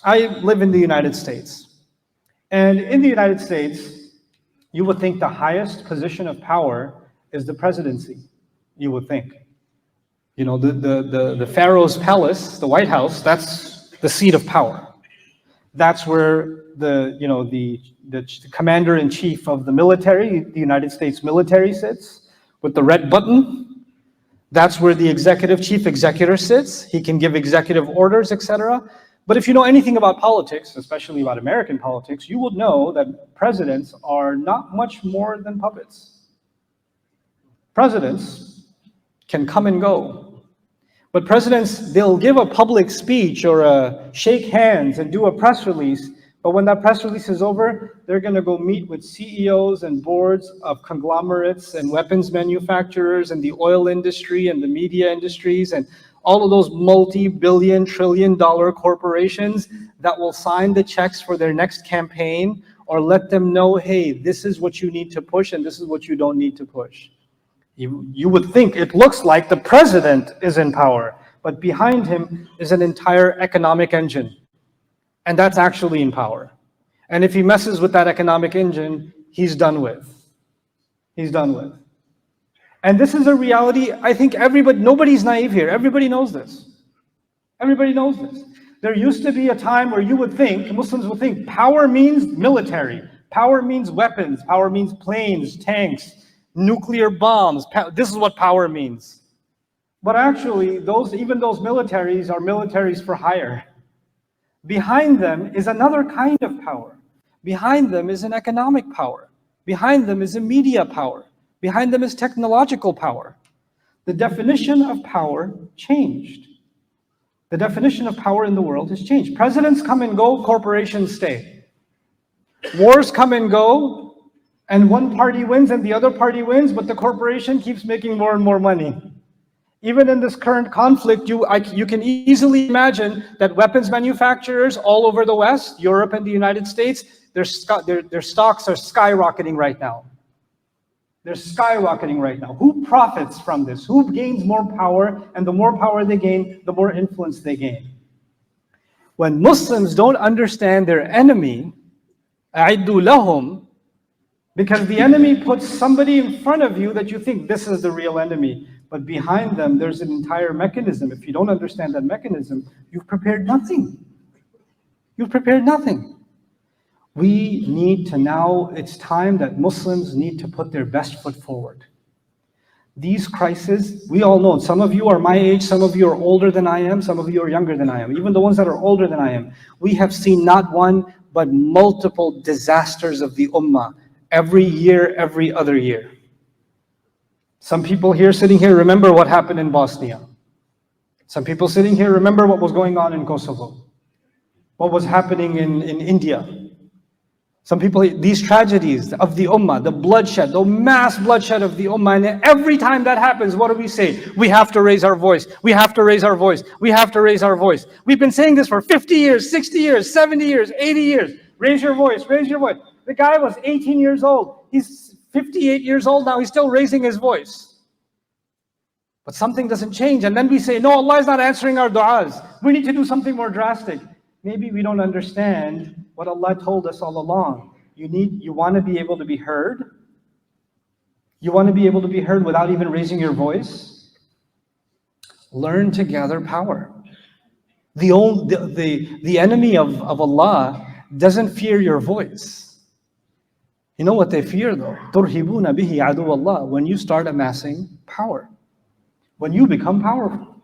I live in the United States. And in the United States, you would think the highest position of power is the presidency, you would think. You know, the Pharaoh's palace, the White House, that's the seat of power. That's where the commander-in-chief of the military, the United States military, sits with the red button. That's where the chief executive sits. He can give executive orders, etc. But if you know anything about politics, especially about American politics, you will know that presidents are not much more than puppets. Presidents can come and go. But presidents, they'll give a public speech or shake hands and do a press release. But when that press release is over, they're going to go meet with CEOs and boards of conglomerates and weapons manufacturers and the oil industry and the media industries and all of those multi-billion, trillion-dollar corporations that will sign the checks for their next campaign or let them know, hey, this is what you need to push and this is what you don't need to push. You would think it looks like the president is in power, but behind him is an entire economic engine. And that's actually in power. And if he messes with that economic engine, he's done with. He's done with. And this is a reality, I think nobody's naive here. Everybody knows this. Everybody knows this. There used to be a time where you would think, Muslims would think, power means military. Power means weapons. Power means planes, tanks, nuclear bombs. This is what power means. But actually, even those militaries are militaries for hire. Behind them is another kind of power. Behind them is an economic power. Behind them is a media power. Behind them is technological power. The definition of power changed. The definition of power in the world has changed. Presidents come and go, corporations stay. Wars come and go, and one party wins and the other party wins, but the corporation keeps making more and more money. Even in this current conflict, you can easily imagine that weapons manufacturers all over the West, Europe and the United States, their stocks are skyrocketing right now. They're skyrocketing right now. Who profits from this? Who gains more power? And the more power they gain, the more influence they gain. When Muslims don't understand their enemy, أَعِدُّوا لَهُمْ, because the enemy puts somebody in front of you that you think this is the real enemy. But behind them, there's an entire mechanism. If you don't understand that mechanism, you've prepared nothing. You've prepared nothing. We need to now, it's time that Muslims need to put their best foot forward. These crises, we all know, some of you are my age, some of you are older than I am, some of you are younger than I am, even the ones that are older than I am. We have seen not one, but multiple disasters of the ummah every year, every other year. Some people here, sitting here, remember what happened in Bosnia. Some people sitting here remember what was going on in Kosovo, what was happening in India. Some people, these tragedies of the ummah, the bloodshed, the mass bloodshed of the ummah, and every time that happens, what do we say? We have to raise our voice. We have to raise our voice. We have to raise our voice. We've been saying this for 50 years, 60 years, 70 years, 80 years. Raise your voice, raise your voice. The guy was 18 years old. He's 58 years old now. He's still raising his voice. But something doesn't change. And then we say, no, Allah is not answering our du'as. We need to do something more drastic. Maybe we don't understand what Allah told us all along. You want to be able to be heard? You want to be able to be heard without even raising your voice? Learn to gather power. The enemy of Allah doesn't fear your voice. You know what they fear though? تُرْهِبُونَ بِهِ عَدُوَ اللَّهِ. When you start amassing power. When you become powerful.